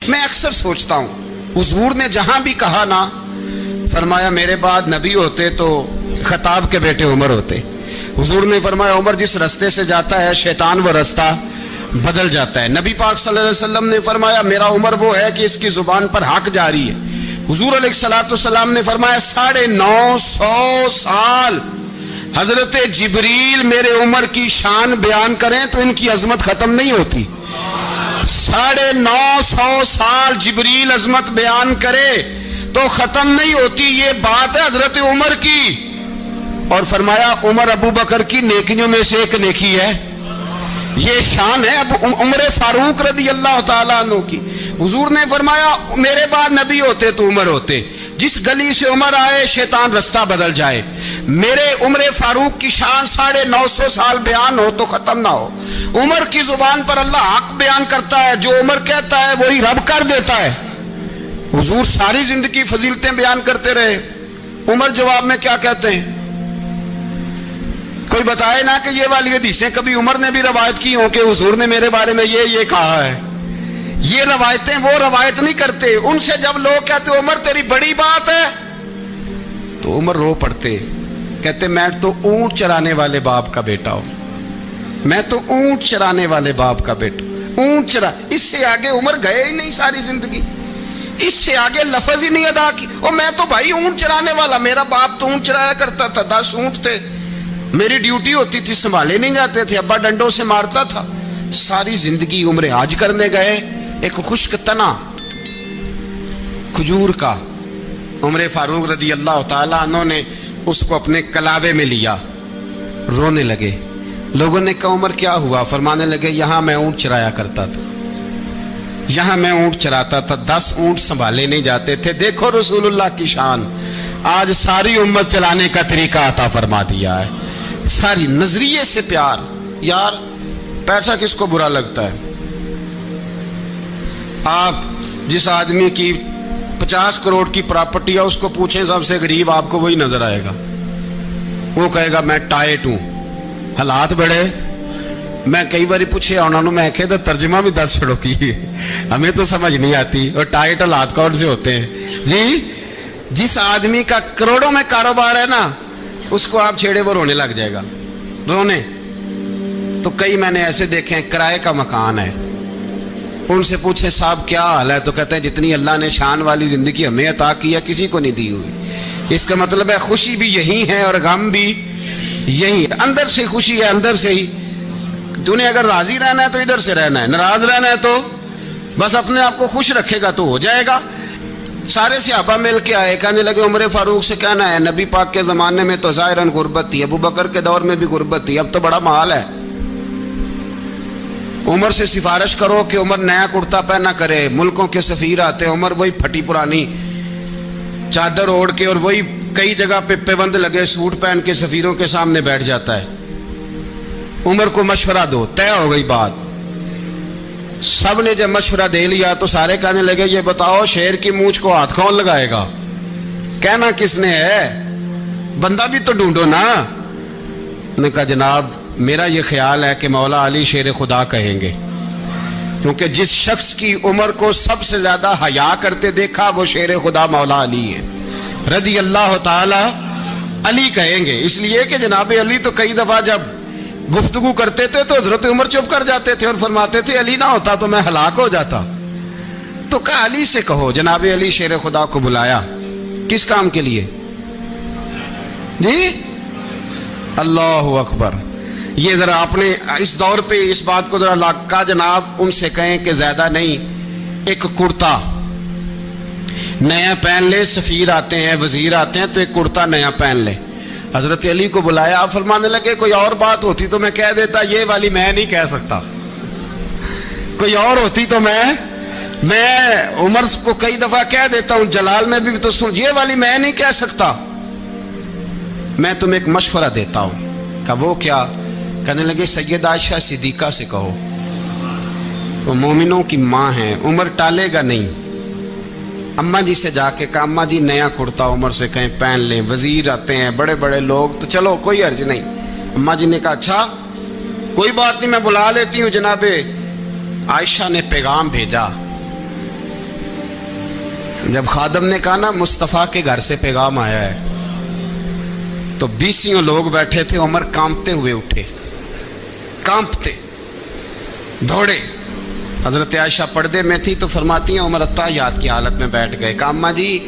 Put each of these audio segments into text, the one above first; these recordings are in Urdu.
میں اکثر سوچتا ہوں حضور نے جہاں بھی کہا نا، فرمایا میرے بعد نبی ہوتے تو خطاب کے بیٹے عمر ہوتے. حضور نے فرمایا عمر جس رستے سے جاتا ہے شیطان وہ رستہ بدل جاتا ہے. نبی پاک صلی اللہ علیہ وسلم نے فرمایا میرا عمر وہ ہے کہ اس کی زبان پر حق جاری ہے. حضور علیہ الصلوۃ والسلام نے فرمایا 950 سال حضرت جبریل میرے عمر کی شان بیان کریں تو ان کی عظمت ختم نہیں ہوتی. 950 سال جبریل عظمت بیان کرے تو ختم نہیں ہوتی. یہ بات ہے حضرت عمر کی. اور فرمایا عمر ابو بکر کی نیکیوں میں سے ایک نیکی ہے. یہ شان ہے اب عمر فاروق رضی اللہ تعالیٰ عنہ کی. حضور نے فرمایا میرے بعد نبی ہوتے تو عمر ہوتے. جس گلی سے عمر آئے شیطان رستہ بدل جائے. میرے عمر فاروق کی شان 950 سال بیان ہو تو ختم نہ ہو. عمر کی زبان پر اللہ حق بیان کرتا ہے، جو عمر کہتا ہے وہی رب کر دیتا ہے. حضور ساری زندگی فضیلتیں بیان کرتے رہے. عمر جواب میں کیا کہتے ہیں؟ کوئی بتائے نا کہ یہ والی حدیثیں کبھی عمر نے بھی روایت کی ہوں کہ حضور نے میرے بارے میں یہ کہا ہے. یہ روایتیں وہ روایت نہیں کرتے. ان سے جب لوگ کہتے عمر تیری بڑی بات ہے تو عمر رو پڑتے، کہتے میں تو اونٹ چرانے والے باپ کا بیٹا ہوں. میں تو اونٹ چرانے والے باپ کا بیٹا. اونٹ چرا، اس سے آگے عمر گئے ہی نہیں ساری زندگی. اس سے آگے لفظ ہی نہیں ادا کی. اور میں تو بھائی اونٹ چرانے والا، میرا باپ تو اونٹ چرایا کرتا تھا. 10 اونٹ تھے، میری ڈیوٹی ہوتی تھی، سنبھالے نہیں جاتے تھے، ابا ڈنڈوں سے مارتا تھا. ساری زندگی عمر حج کرنے گئے. ایک خشک تنا کھجور کا عمر فاروق رضی اللہ تعالیٰ عنہ نے اس کو اپنے کلاوے میں لیا. رونے لگے. لوگوں نے کہا عمر کیا ہوا؟ فرمانے لگے یہاں میں اونٹ چرایا کرتا تھا، یہاں میں اونٹ چراتا تھا. 10 اونٹ سنبھالے نہیں جاتے تھے. دیکھو رسول اللہ کی شان. آج ساری امت چلانے کا طریقہ عطا فرما دیا ہے. ساری نظریے سے پیار. یار پیسہ کس کو برا لگتا ہے؟ آپ جس آدمی کی 50 کروڑ کی پراپرٹی ہے اس کو پوچھیں سب سے غریب، آپ کو وہی نظر آئے گا. وہ کہے گا میں ٹائٹ ہوں. حالات بڑے. میں کئی باری پوچھے انہوں نے، میں کہتا ترجمہ بھی 10 چھڑوں کی ہمیں تو سمجھ نہیں آتی. اور ٹائٹ حالات کون سے ہوتے ہیں جی؟ جس آدمی کا کروڑوں میں کاروبار ہے نا اس کو آپ چھیڑے وہ رونے لگ جائے گا. رونے تو کئی میں نے ایسے دیکھے ہیں کرائے کا مکان ہے. ان سے پوچھے صاحب کیا حال ہے تو کہتے ہیں جتنی اللہ نے شان والی زندگی ہمیں عطا کی ہے کسی کو نہیں دی ہوئی. اس کا مطلب ہے خوشی بھی یہی ہے اور غم بھی یہی. اندر سے خوشی ہے، اندر سے ہی. تو نے اگر راضی رہنا ہے تو ادھر سے رہنا ہے، ناراض رہنا ہے تو بس اپنے آپ کو خوش رکھے گا تو ہو جائے گا. سارے صحابہ مل کے آئے، کہنے لگے عمر فاروق سے کہنا ہے نبی پاک کے زمانے میں تو ظاہراً غربت تھی، ابو بکر کے دور میں بھی غربت تھی، اب تو بڑا محال ہے. عمر سے سفارش کرو کہ عمر نیا کرتا پہنا کرے. ملکوں کے سفیر آتے، عمر وہی پھٹی پرانی چادر اوڑھ کے اور وہی کئی جگہ پہ پیوند لگے سوٹ پہن کے سفیروں کے سامنے بیٹھ جاتا ہے. عمر کو مشورہ دو. طے ہو گئی بات. سب نے جب مشورہ دے لیا تو سارے کہنے لگے یہ بتاؤ شیر کی مونچھ کو ہاتھ کون لگائے گا؟ کہنا کس نے ہے؟ بندہ بھی تو ڈھونڈو نا. نے کہا جناب میرا یہ خیال ہے کہ مولا علی شیر خدا کہیں گے، کیونکہ جس شخص کی عمر کو سب سے زیادہ حیا کرتے دیکھا وہ شیر خدا مولا علی ہے رضی اللہ تعالی علی کہیں گے. اس لیے کہ جناب علی تو کئی دفعہ جب گفتگو کرتے تھے تو حضرت عمر چپ کر جاتے تھے اور فرماتے تھے علی نہ ہوتا تو میں ہلاک ہو جاتا. تو کہا علی سے کہو. جناب علی شیر خدا کو بلایا. کس کام کے لیے جی؟ اللہ اکبر. یہ ذرا آپ نے اس دور پہ اس بات کو ذرا لاکا جناب ان سے کہیں کہ زیادہ نہیں، ایک کرتا نیا پہن لے. سفیر آتے ہیں، وزیر آتے ہیں تو ایک کرتا نیا پہن لے. حضرت علی کو بلایا. آپ فرمانے لگے کوئی اور بات ہوتی تو میں کہہ دیتا، یہ والی میں نہیں کہہ سکتا. کوئی اور ہوتی تو میں عمر کو کئی دفعہ کہہ دیتا ہوں، جلال میں بھی تو سن، یہ والی میں نہیں کہہ سکتا. میں تمہیں ایک مشورہ دیتا ہوں. کہا وہ کیا؟ کہنے لگے سیدہ عائشہ صدیقہ سے کہو، وہ مومنوں کی ماں ہیں، عمر ٹالے گا نہیں. اماں جی سے جا کے کہا اماں جی نیا کرتا عمر سے کہیں پہن لیں. وزیر آتے ہیں، بڑے بڑے لوگ، تو چلو کوئی حرج نہیں. اماں جی نے کہا اچھا کوئی بات نہیں میں بلا لیتی ہوں. جناب عائشہ نے پیغام بھیجا جب خادم نے کہا نا مصطفیٰ کے گھر سے پیغام آیا ہے، تو 20 لوگ بیٹھے تھے، عمر کانپتے ہوئے اٹھے، کانپتے دوڑے. حضرت عائشہ پردے میں تھی تو فرماتی ہیں عمر اتحیات کی حالت میں بیٹھ گئے. کہا اماں جی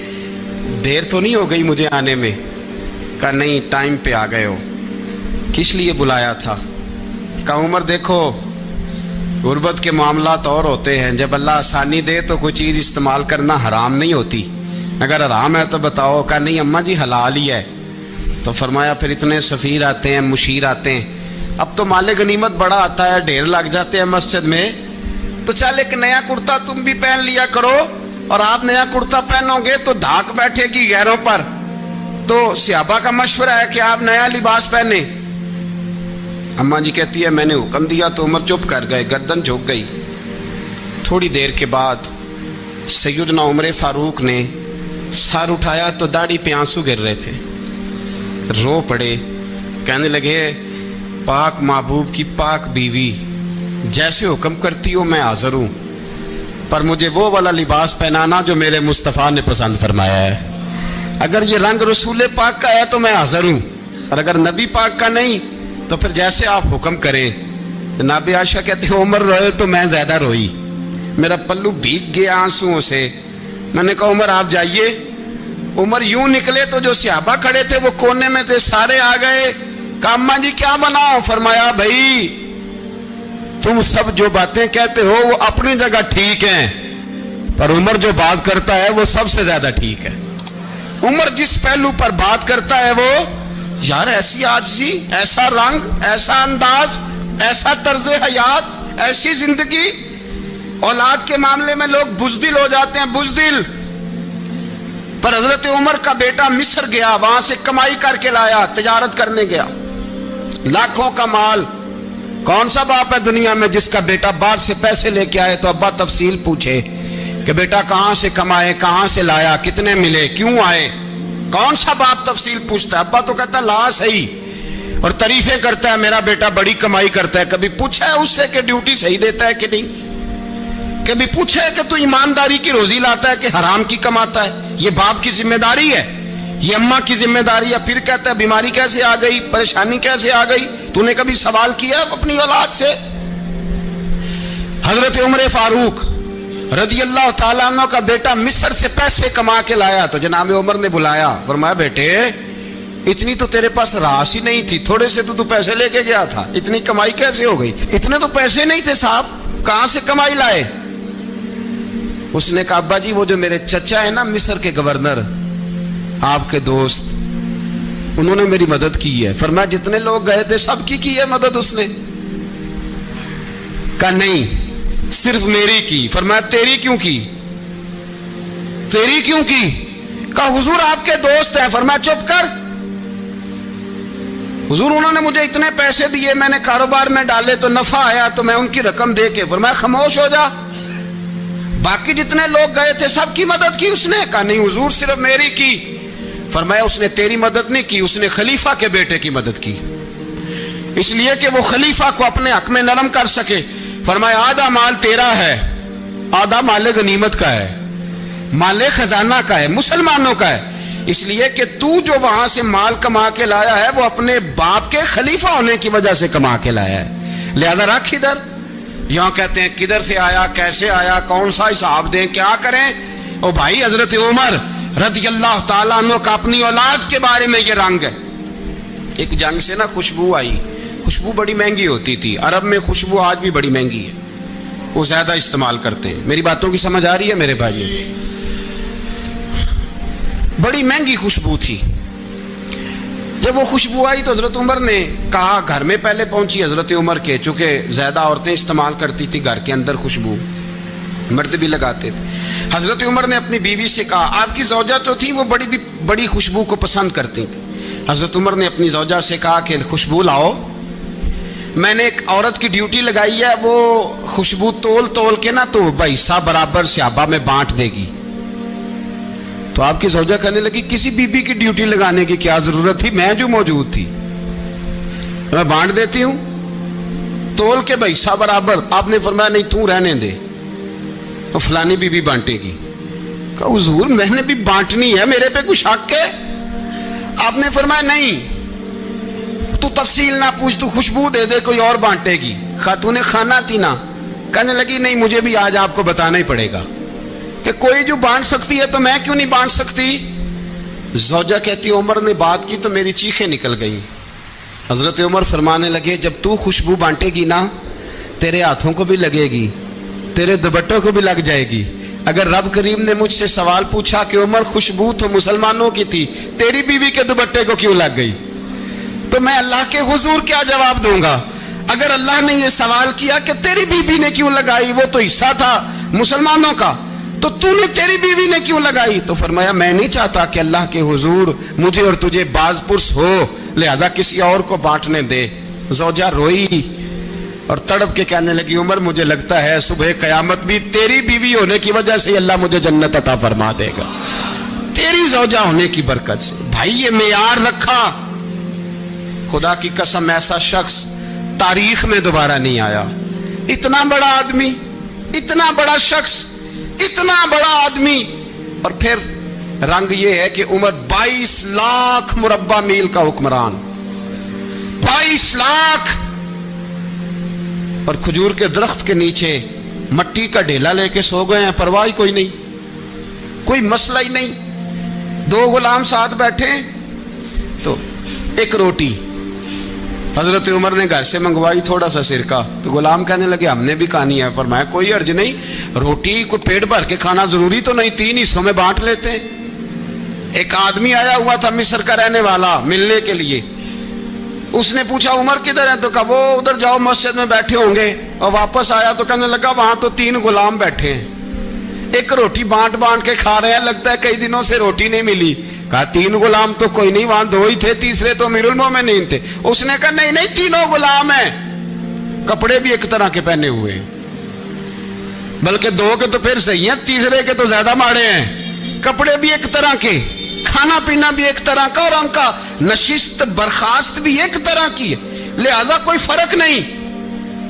دیر تو نہیں ہو گئی مجھے آنے میں؟ کہا نہیں، ٹائم پہ آ گئے ہو. کس لیے بلایا تھا؟ کہا عمر دیکھو غربت کے معاملات اور ہوتے ہیں، جب اللہ آسانی دے تو کوئی چیز استعمال کرنا حرام نہیں ہوتی، اگر حرام ہے تو بتاؤ. کہا نہیں اماں جی حلال ہی ہے. تو فرمایا پھر اتنے سفیر آتے ہیں، مشیر آتے ہیں، اب تو مال غنیمت بڑا آتا ہے، ڈھیر لگ جاتے ہیں مسجد میں، تو چل ایک نیا کرتا تم بھی پہن لیا کرو، اور آپ نیا کرتا پہنو گے تو دھاک بیٹھے گی غیروں پر. تو صحابہ کا مشورہ ہے کہ آپ نیا لباس پہنے. اماں جی کہتی ہے میں نے حکم دیا تو عمر چپ کر گئے، گردن جھک گئی. تھوڑی دیر کے بعد سیدنا عمر فاروق نے سر اٹھایا تو داڑھی پہ آنسو گر رہے تھے، رو پڑے، کہنے لگے پاک محبوب کی پاک بیوی جیسے حکم کرتی ہو میں حاضر ہوں، پر مجھے وہ والا لباس پہنانا جو میرے مصطفیٰ نے پسند فرمایا ہے. اگر یہ رنگ رسول پاک کا ہے تو میں حاضر ہوں، اور اگر نبی پاک کا نہیں تو پھر جیسے آپ حکم کریں. جناب عائشہ کہتے ہیں عمر روئے تو میں زیادہ روئی، میرا پلو بھیگ گیا آنسوؤں سے. میں نے کہا عمر آپ جائیے. عمر یوں نکلے تو جو صحابہ کھڑے تھے وہ کونے میں تھے، سارے آ گئے. کہا اماں جی کیا بناؤ؟ فرمایا بھائی تم سب جو باتیں کہتے ہو وہ اپنی جگہ ٹھیک ہیں، پر عمر جو بات کرتا ہے وہ سب سے زیادہ ٹھیک ہے. عمر جس پہلو پر بات کرتا ہے وہ یار ایسی عاجزی، ایسا رنگ، ایسا انداز، ایسا طرز حیات، ایسی زندگی. اولاد کے معاملے میں لوگ بزدل ہو جاتے ہیں، بزدل. پر حضرت عمر کا بیٹا مصر گیا، وہاں سے کمائی کر کے لایا، تجارت کرنے گیا، لاکھوں کا مال. کون سا باپ ہے دنیا میں جس کا بیٹا باہر سے پیسے لے کے آئے تو ابا تفصیل پوچھے کہ بیٹا کہاں سے کمائے، کہاں سے لایا، کتنے ملے، کیوں آئے؟ کون سا باپ تفصیل پوچھتا ہے؟ ابا تو کہتا لا صحیح، اور تعریفیں کرتا ہے میرا بیٹا بڑی کمائی کرتا ہے. کبھی پوچھا ہے اس سے کہ ڈیوٹی صحیح دیتا ہے کہ نہیں؟ کبھی پوچھا ہے کہ تو ایمانداری کی روزی لاتا ہے کہ حرام کی کماتا ہے؟ یہ باپ کی ذمہ داری ہے، یہ اماں کی ذمہ داری ہے. پھر کہتا ہے بیماری کیسے آ گئی، پریشانی کیسے آ گئی؟ تو نے کبھی سوال کیا اپنی اولاد سے؟ حضرت عمر فاروق رضی اللہ تعالیٰ عنہ کا بیٹا مصر سے پیسے کما کے لایا تو جناب عمر نے بلایا، فرمایا بیٹے اتنی تو تیرے پاس راس ہی نہیں تھی، تھوڑے سے تو پیسے لے کے گیا تھا، اتنی کمائی کیسے ہو گئی؟ اتنے تو پیسے نہیں تھے صاحب، کہاں سے کمائی لائے؟ اس نے کہا ابا جی وہ جو میرے چچا ہے نا مصر کے گورنر، آپ کے دوست، انہوں نے میری مدد کی ہے. فرمایا جتنے لوگ گئے تھے سب کی ہے مدد اس نے؟ کہا نہیں صرف میری کی. فرمایا تیری کیوں کی؟ تیری کیوں کی؟ کہا حضور آپ کے دوست ہیں. فرمایا چپ کر، حضور انہوں نے مجھے اتنے پیسے دیے، میں نے کاروبار میں ڈالے تو نفع آیا تو میں ان کی رقم دے کے. فرمایا خاموش ہو جا، باقی جتنے لوگ گئے تھے سب کی مدد کی اس نے؟ کہا نہیں حضور صرف میری کی. فرمایا اس نے تیری مدد نہیں کی، اس نے خلیفہ کے بیٹے کی مدد کی، اس لیے کہ وہ خلیفہ کو اپنے حق میں نرم کر سکے. فرمایا آدھا مال تیرا ہے، آدھا مال غنیمت کا ہے، مال خزانہ کا ہے، مسلمانوں کا ہے، اس لیے کہ تو جو وہاں سے مال کما کے لایا ہے وہ اپنے باپ کے خلیفہ ہونے کی وجہ سے کما کے لایا ہے، لہذا رکھ ادھر. یہاں کہتے ہیں کدھر سے آیا، کیسے آیا، کون سا حساب دیں، کیا کریں؟ او بھائی حضرت عمر رضی اللہ تعالیٰ عنہ کا اپنی اولاد کے بارے میں یہ رنگ ہے. ایک جنگ سے نا خوشبو آئی، خوشبو بڑی مہنگی ہوتی تھی، عرب میں خوشبو آج بھی بڑی مہنگی ہے، وہ زیادہ استعمال کرتے ہیں. میری باتوں کی سمجھ آ رہی ہے میرے بھائی؟ بڑی مہنگی خوشبو تھی. جب وہ خوشبو آئی تو حضرت عمر نے کہا، گھر میں پہلے پہنچی حضرت عمر کے، چونکہ زیادہ عورتیں استعمال کرتی تھی گھر کے اندر خوشبو، مرد بھی لگاتے تھے. حضرت عمر نے اپنی بیوی سے کہا، آپ کی زوجہ تو تھی وہ بڑی خوشبو کو پسند کرتی تھی. حضرت عمر نے اپنی زوجہ سے کہا کہ خوشبو لاؤ، میں نے ایک عورت کی ڈیوٹی لگائی ہے، وہ خوشبو تول تول کے نا تو حصہ برابر صحابہ میں بانٹ دے گی. تو آپ کی زوجہ کہنے لگی کسی بی بی کی ڈیوٹی لگانے کی کیا ضرورت تھی، میں جو موجود تھی میں بانٹ دیتی ہوں تول کے حصہ برابر. آپ نے فرمایا نہیں تو رہنے دے، وہ فلانی بی بی بانٹے گی. کہا حضور میں نے بھی بانٹنی ہے, میرے پہ کچھ حق ہے؟ آپ نے فرمایا نہیں, تو تفصیل نہ پوچھ, تو خوشبو دے دے, کوئی اور بانٹے گی. خاتون کھانا تینا کہنے لگی نہیں مجھے بھی آج آپ کو بتانا ہی پڑے گا کہ کوئی جو بانٹ سکتی ہے تو میں کیوں نہیں بانٹ سکتی. زوجہ کہتی عمر نے بات کی تو میری چیخیں نکل گئیں. حضرت عمر فرمانے لگے جب تو خوشبو بانٹے گی نا تیرے ہاتھوں کو بھی لگے گی, تیرے دوپٹوں کو بھی لگ جائے گی. اگر رب کریم نے مجھ سے سوال پوچھا کہ عمر خوشبو تو مسلمانوں کی تھی, تیری بیوی کے دوپٹے کو کیوں لگ گئی, تو میں اللہ کے حضور کیا جواب دوں گا؟ اگر اللہ نے یہ سوال کیا کہ تیری بیوی نے کیوں لگائی, وہ تو حصہ تھا مسلمانوں کا, تو نے تیری بیوی نے کیوں لگائی؟ تو فرمایا میں نہیں چاہتا کہ اللہ کے حضور مجھے اور تجھے باز پرس ہو, لہذا کسی اور کو بانٹنے دے. زوجہ روئی اور تڑپ کے کہنے لگی عمر مجھے لگتا ہے صبح قیامت بھی تیری بیوی ہونے کی وجہ سے اللہ مجھے جنت عطا فرما دے گا, تیری زوجہ ہونے کی برکت سے. بھائی یہ معیار رکھا, خدا کی قسم ایسا شخص تاریخ میں دوبارہ نہیں آیا. اتنا بڑا آدمی, اتنا بڑا شخص, اتنا بڑا آدمی, اور پھر رنگ یہ ہے کہ عمر 22 لاکھ مربع میل کا حکمران, 22 لاکھ, اور کھجور کے درخت کے نیچے مٹی کا ڈھیلا لے کے سو گئے ہیں, پرواہ کوئی نہیں, کوئی مسئلہ ہی نہیں. 2 غلام ساتھ بیٹھے تو ایک روٹی حضرت عمر نے گھر سے منگوائی, تھوڑا سا سرکہ, تو غلام کہنے لگے ہم نے بھی کھانی ہے. فرمایا کوئی حرج نہیں, روٹی کو پیٹ بھر کے کھانا ضروری تو نہیں, 3 حصوں میں بانٹ لیتے ہیں. ایک آدمی آیا ہوا تھا مصر کا رہنے والا ملنے کے لیے, اس نے پوچھا عمر کدھر ہے, تو کہا وہ ادھر جاؤ مسجد میں بیٹھے ہوں گے. اور واپس آیا تو کہنے لگا وہاں تو 3 غلام بیٹھے ہیں, ایک روٹی بانٹ بانٹ کے کھا رہے ہیں, لگتا ہے کئی دنوں سے روٹی نہیں ملی. کہا 3 غلام تو کوئی نہیں, وہاں 2 ہی تھے, تیسرے تو امیر المومنین تھے. اس نے کہا نہیں نہیں 3 غلام ہیں, کپڑے بھی ایک طرح کے پہنے ہوئے ہیں, بلکہ 2 کے تو پھر صحیح ہیں, تیسرے کے تو زیادہ ماڑے ہیں. کپڑے بھی ایک طرح کے, کھانا پینا بھی ایک طرح کا, اور ان کا نشست برخاست بھی ایک طرح کی ہے, لہذا کوئی فرق نہیں.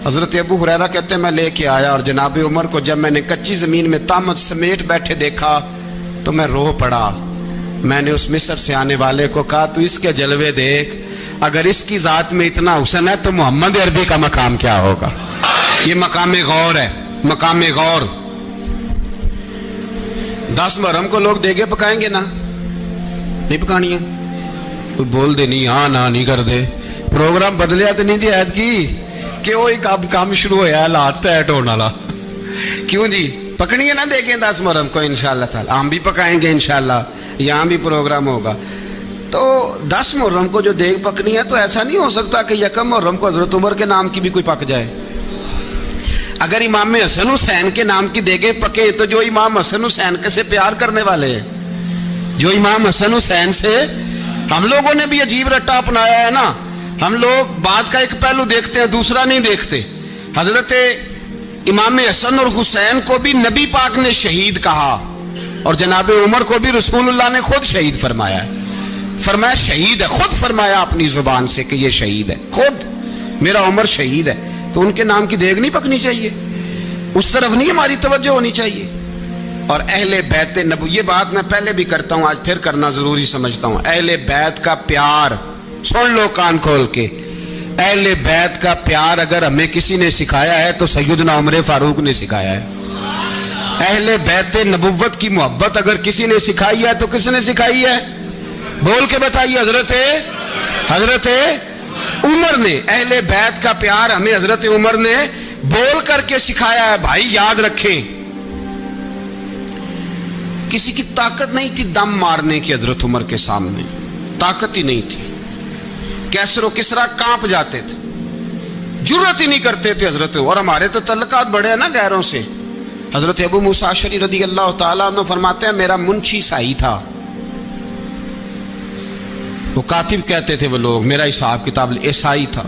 حضرت ابو ہریرہ کہتے ہیں میں لے کے آیا, اور جناب عمر کو جب میں نے کچی زمین میں تامت سمیٹ بیٹھے دیکھا تو میں رو پڑا. میں نے اس مصر سے آنے والے کو کہا تو اس کے جلوے دیکھ, اگر اس کی ذات میں اتنا حسن ہے تو محمد عربی کا مقام کیا ہوگا. یہ مقام غور ہے, مقام غور. 10 محرم کو لوگ دیگے پکائیں گے نا, نہیں پکانی ہے, کوئی بول دے نہیں, ہاں نہ نہیں کر دے, پروگرام بدلیا تو نہیں جی عید کی کہ وہ ایک کام شروع ہوا ہے لات ٹائٹ ہونے والا. کیوں جی پکنی ہے نا دیکھیں 10 محرم کو انشاءاللہ تعالی, ہم بھی پکائیں گے انشاءاللہ, یہاں بھی پروگرام ہوگا. تو 10 محرم کو جو دیگ پکنی ہے تو ایسا نہیں ہو سکتا کہ 1 محرم کو حضرت عمر کے نام کی بھی کوئی پک جائے. اگر امام حسن حسین کے نام کی دیگیں پکے تو جو امام حسن حسین سے پیار کرنے والے ہیں, جو امام حسن حسین سے, ہم لوگوں نے بھی عجیب رٹا اپنایا ہے نا, ہم لوگ بات کا ایک پہلو دیکھتے ہیں دوسرا نہیں دیکھتے. حضرت امام حسن اور حسین کو بھی نبی پاک نے شہید کہا, اور جناب عمر کو بھی رسول اللہ نے خود شہید فرمایا ہے. فرمایا شہید ہے, خود فرمایا اپنی زبان سے کہ یہ شہید ہے, خود میرا عمر شہید ہے. تو ان کے نام کی دیگ نہیں پکنی چاہیے, اس طرف نہیں ہماری توجہ ہونی چاہیے. اور اہل بیت نبوی, یہ بات میں پہلے بھی کرتا ہوں, آج پھر کرنا ضروری سمجھتا ہوں. اہل بیت کا پیار سن لو کان کھول کے, اہل بیت کا پیار اگر ہمیں کسی نے سکھایا ہے تو سیدنا عمر فاروق نے سکھایا ہے. اہل بیت نبوت کی محبت اگر کسی نے سکھائی ہے تو کس نے سکھائی ہے؟ بول کے بتائیے. حضرت عمر نے. اہل بیت کا پیار ہمیں حضرت عمر نے بول کر کے سکھایا ہے. بھائی یاد رکھیں, کسی کی طاقت نہیں تھی دم مارنے کی حضرت عمر کے سامنے, طاقت ہی نہیں تھی. کیسر و کسرا کانپ جاتے تھے, جرأت ہی نہیں کرتے تھے حضرت. اور ہمارے تو تعلقات بڑے ہیں نا غیروں سے. حضرت ابو موسیٰ اشعری رضی اللہ تعالیٰ عنہ فرماتے ہیں میرا منشی سائی تھا, وہ کاتب کہتے تھے وہ لوگ, میرا حساب کتاب عیسائی تھا.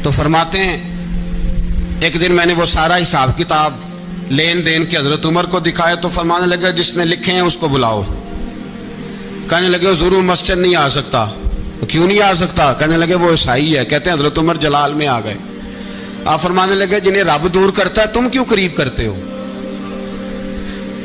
تو فرماتے ہیں ایک دن میں نے وہ سارا حساب کتاب لین دین کے حضرت عمر کو دکھائے تو فرمانے لگے جس نے لکھے ہیں اس کو بلاؤ. کہنے لگے ضرور مسجد نہیں آ سکتا. کیوں نہیں آ سکتا؟ کہنے لگے وہ عیسائی ہے. کہتے ہیں حضرت عمر جلال میں آ گئے. آپ فرمانے لگے جنہیں رب دور کرتا ہے تم کیوں قریب کرتے ہو؟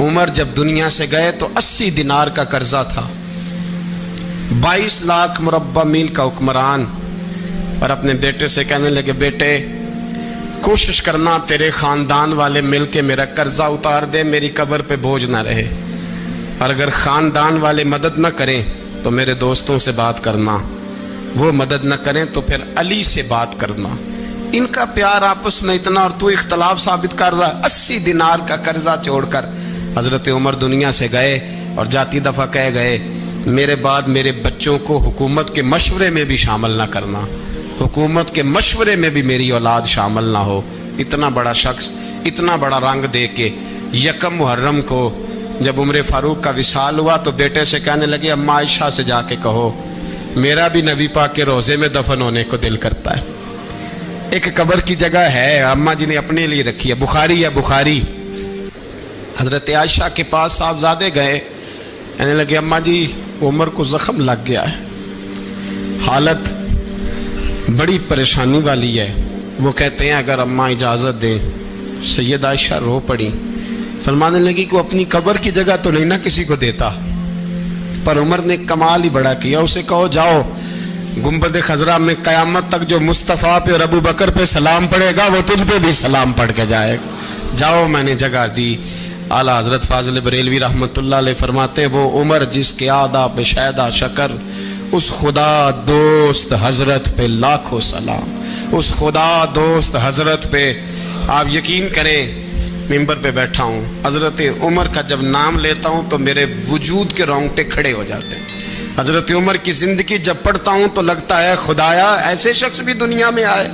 عمر جب دنیا سے گئے تو 80 دینار کا قرضہ تھا، 22 لاکھ مربع میل کا حکمران، اور اپنے بیٹے سے کہنے لگے بیٹے کوشش کرنا تیرے خاندان والے مل کے میرا قرضہ اتار دے، میری قبر پہ بوجھ نہ رہے، اور اگر خاندان والے مدد نہ کریں تو میرے دوستوں سے بات کرنا، وہ مدد نہ کریں تو پھر علی سے بات کرنا۔ ان کا پیار آپس میں اتنا، اور تو اختلاف ثابت کر رہا ہے۔ 80 دینار کا قرضہ چھوڑ کر حضرت عمر دنیا سے گئے اور جاتی دفعہ کہہ گئے میرے بعد میرے بچوں کو حکومت کے مشورے میں بھی شامل نہ کرنا، حکومت کے مشورے میں بھی میری اولاد شامل نہ ہو۔ اتنا بڑا شخص اتنا بڑا رنگ دے کے یکم محرم کو جب عمر فاروق کا وصال ہوا تو بیٹے سے کہنے لگے اماں عائشہ سے جا کے کہو میرا بھی نبی پاک کے روضے میں دفن ہونے کو دل کرتا ہے۔ ایک قبر کی جگہ ہے اماں جی نے اپنے لیے رکھی ہے، بخاری ہے بخاری۔ حضرت عائشہ کے پاس صاحبزادے گئے، کہنے لگے اماں جی عمر کو زخم لگ گیا ہے، حالت بڑی پریشانی والی ہے۔ وہ کہتے ہیں اگر اماں اجازت دیں۔ سید عائشہ رو پڑی، فرمانے لگی کہ اپنی قبر کی جگہ تو نہیں نہ کسی کو دیتا، پر عمر نے کمال ہی بڑا کیا، اسے کہو جاؤ گنبد خضرا میں قیامت تک جو مصطفیٰ پہ اور ابو بکر پہ سلام پڑے گا وہ تجھ پہ بھی سلام پڑھ کے جائے گا، جاؤ میں نے جگہ دی۔ اعلیٰ حضرت فاضل بریلوی رحمۃ اللہ علیہ فرماتے ہیں وہ عمر جس کے آداب شیدا شکر، اس خدا دوست حضرت پہ لاکھوں سلام، اس خدا دوست حضرت پہ۔ آپ یقین کریں ممبر پہ بیٹھا ہوں، حضرت عمر کا جب نام لیتا ہوں تو میرے وجود کے رونگٹے کھڑے ہو جاتے ہیں۔ حضرت عمر کی زندگی جب پڑھتا ہوں تو لگتا ہے خدایا ایسے شخص بھی دنیا میں آئے۔